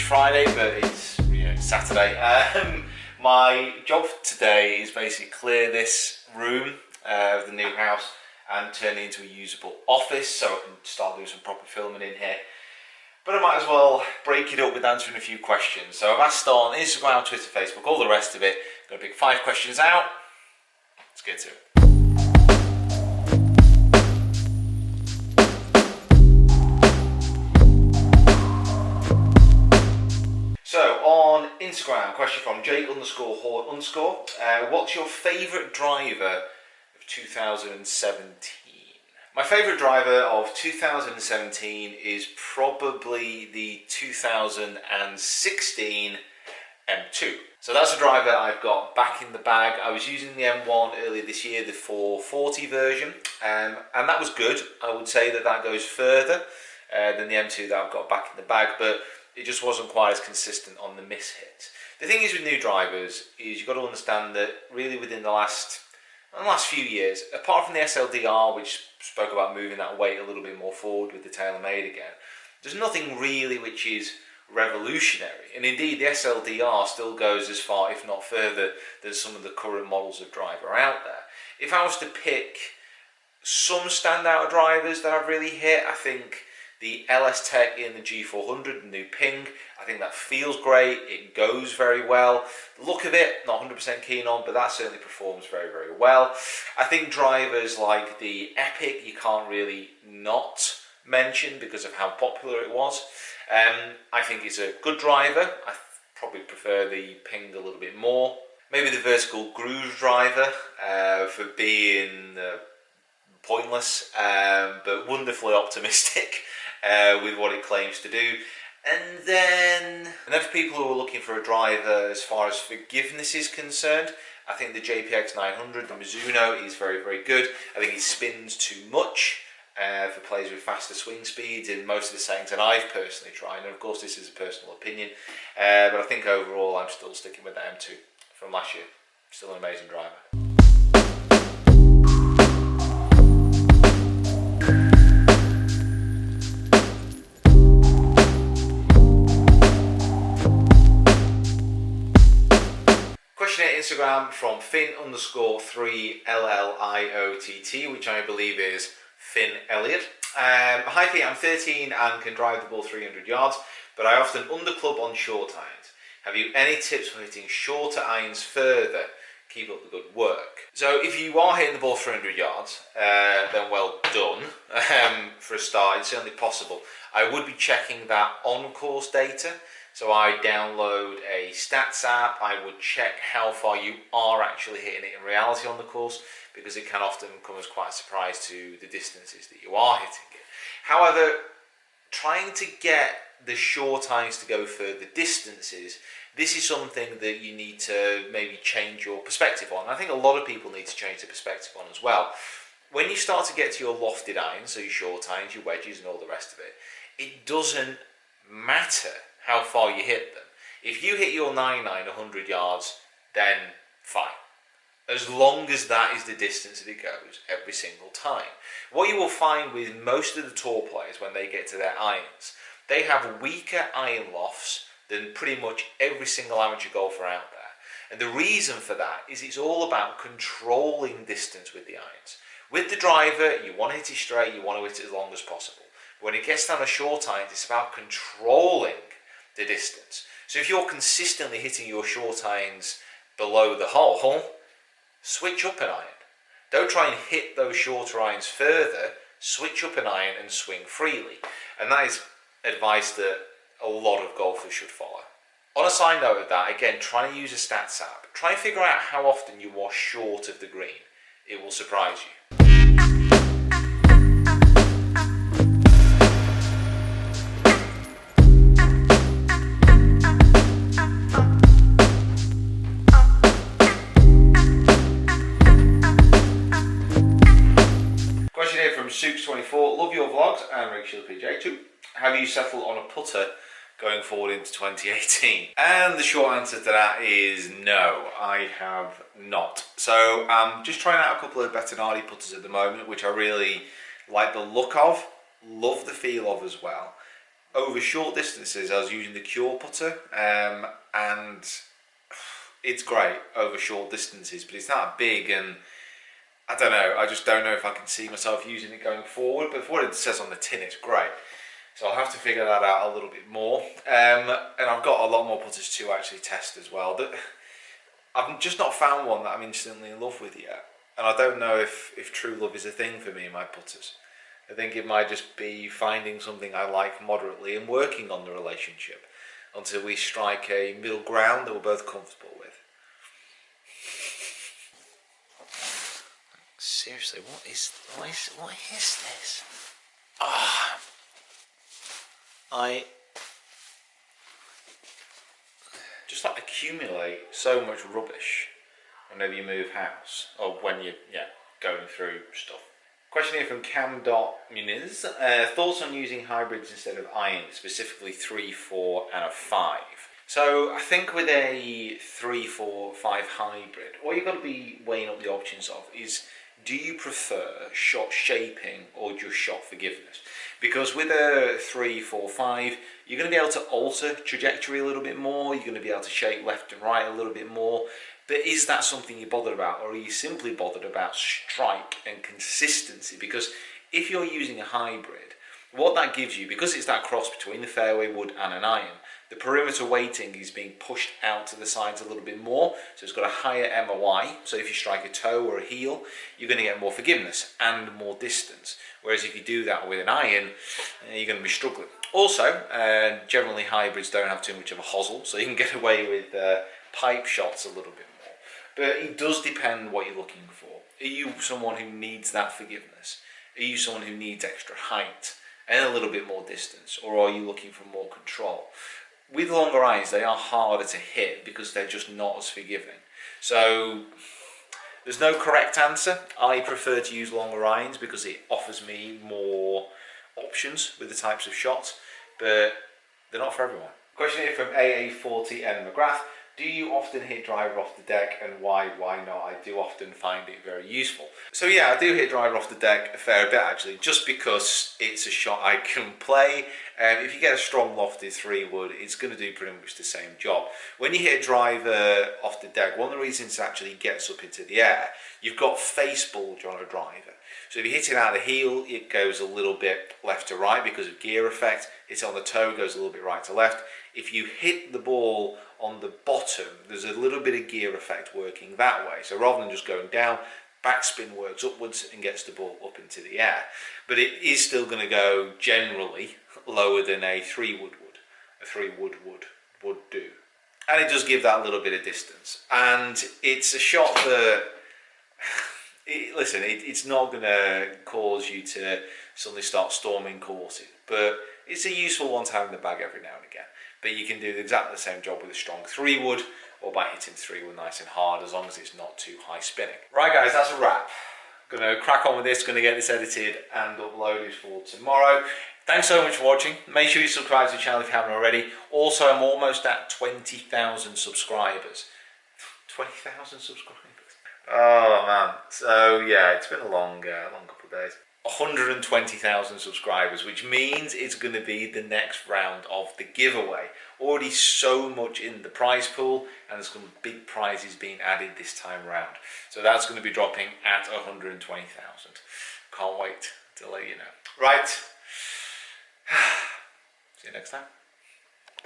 much Friday, but it's Saturday. My job today is basically clear this room of the new house and turn it into a usable office so I can start doing some proper filming in here. But I might as well break it up with answering a few questions. So I've asked on Instagram, Twitter, Facebook, all the rest of it. I'm going to pick 5 questions out. Let's get to it. So on Instagram, question from Jake_Horn_. What's your favourite driver of 2017? My favourite driver of 2017 is probably the 2016 M2. So that's a driver I've got back in the bag. I was using the M1 earlier this year, the 440 version, and that was good. I would say that goes further than the M2 that I've got back in the bag, but it just wasn't quite as consistent on the miss hits. The thing is with new drivers is you've got to understand that really within the last few years, apart from the SLDR, which spoke about moving that weight a little bit more forward with the tailor-made again, there's nothing really which is revolutionary. And indeed, the SLDR still goes as far, if not further, than some of the current models of driver out there. If I was to pick some standout drivers that I've really hit, I think the LS Tech in the G400, the new Ping, I think that feels great, it goes very well. The look of it, not 100% keen on, but that certainly performs very, very well. I think drivers like the Epic, you can't really not mention because of how popular it was. I think it's a good driver. I probably prefer the Ping a little bit more. Maybe the vertical groove driver for being pointless, but wonderfully optimistic with what it claims to do. And then for people who are looking for a driver as far as forgiveness is concerned, I think the JPX 900, the Mizuno, is very, very good. I think it spins too much for players with faster swing speeds in most of the settings that I've personally tried. And of course this is a personal opinion, but I think overall I'm still sticking with the M2 from last year. Still an amazing driver. Questionnaire Instagram from Fin_3LLIOTT, which I believe is Finn Elliott. Hi Finn, I'm 13 and can drive the ball 300 yards, but I often underclub on short irons. Have you any tips for hitting shorter irons further? Keep up the good work. So if you are hitting the ball 300 yards, then well done. For a start, it's certainly possible. I would be checking that on-course data. So I download a stats app, I would check how far you are actually hitting it in reality on the course, because it can often come as quite a surprise to the distances that you are hitting it. However, trying to get the short irons to go further distances, this is something that you need to maybe change your perspective on. I think a lot of people need to change their perspective on as well. When you start to get to your lofted irons, so your short irons, your wedges and all the rest of it, it doesn't matter how far you hit them. If you hit your 9-9 100 yards, then fine. As long as that is the distance that it goes every single time. What you will find with most of the tour players when they get to their irons, they have weaker iron lofts than pretty much every single amateur golfer out there. And the reason for that is it's all about controlling distance with the irons. With the driver, you want to hit it straight, you want to hit it as long as possible. But when it gets down to short irons, it's about controlling the distance. So if you're consistently hitting your short irons below the hole, switch up an iron. Don't try and hit those shorter irons further, switch up an iron and swing freely. And that is advice that a lot of golfers should follow. On a side note of that, again, try to use a stats app. Try and figure out how often you are short of the green. It will surprise you. Soups24, love your vlogs and Rachel PJ too. Have you settled on a putter going forward into 2018? And the short answer to that is no, I have not. So I'm just trying out a couple of Bettinardi putters at the moment, which I really like the look of, love the feel of as well. Over short distances, I was using the Cure putter, and it's great over short distances, but it's not big, and I don't know, I just don't know if I can see myself using it going forward, but for what it says on the tin, it's great. So I'll have to figure that out a little bit more. And I've got a lot more putters to actually test as well. I've just not found one that I'm instantly in love with yet. And I don't know if true love is a thing for me in my putters. I think it might just be finding something I like moderately and working on the relationship until we strike a middle ground that we're both comfortable with. Seriously, what is this? I just like accumulate so much rubbish whenever you move house or when you're going through stuff. Question here from Cam.Muniz. Thoughts on using hybrids instead of irons, specifically 3, 4 and a 5? So I think with a 3, 4, 5 hybrid, what you've got to be weighing up the options of is, do you prefer shot shaping or just shot forgiveness? Because with a 3, 4, 5, you're going to be able to alter trajectory a little bit more, you're going to be able to shape left and right a little bit more, but is that something you're bothered about, or are you simply bothered about strike and consistency? Because if you're using a hybrid, what that gives you, because it's that cross between the fairway wood and an iron, the perimeter weighting is being pushed out to the sides a little bit more, so it's got a higher MOI, so if you strike a toe or a heel, you're going to get more forgiveness and more distance, whereas if you do that with an iron, you're going to be struggling. Also, generally hybrids don't have too much of a hosel, so you can get away with pipe shots a little bit more. But it does depend what you're looking for. Are you someone who needs that forgiveness? Are you someone who needs extra height and a little bit more distance, or are you looking for more control? With longer irons, they are harder to hit because they're just not as forgiving. So there's no correct answer. I prefer to use longer irons because it offers me more options with the types of shots, but they're not for everyone. Question here from AA40N McGrath. Do you often hit driver off the deck, and why not? I do often find it very useful. So yeah, I do hit driver off the deck a fair bit actually, just because it's a shot I can play. If you get a strong lofted 3 wood, it's going to do pretty much the same job. When you hit a driver off the deck, one of the reasons it actually gets up into the air, you've got face bulge on a driver. So if you hit it out of the heel, it goes a little bit left to right because of gear effect. Hit it on the toe, goes a little bit right to left. If you hit the ball on the bottom, there's a little bit of gear effect working that way. So rather than just going down, backspin works upwards and gets the ball up into the air. But it is still going to go generally lower than a 3 wood would. A 3 wood would do. And it does give that little bit of distance. And it's a shot that, it's not going to cause you to suddenly start storming courses, but it's a useful one to have in the bag every now and again. But you can do exactly the same job with a strong 3 wood or by hitting 3 wood nice and hard, as long as it's not too high spinning. Right guys, that's a wrap. Gonna crack on with this, gonna get this edited and uploaded for tomorrow. Thanks so much for watching. Make sure you subscribe to the channel if you haven't already. Also, I'm almost at 20,000 subscribers. 20,000 subscribers? Oh man. So yeah, it's been a long couple of days. 120,000 subscribers, which means it's going to be the next round of the giveaway. Already so much in the prize pool, and there's some big prizes being added this time around. So that's going to be dropping at 120,000. Can't wait to let you know. Right. See you next time.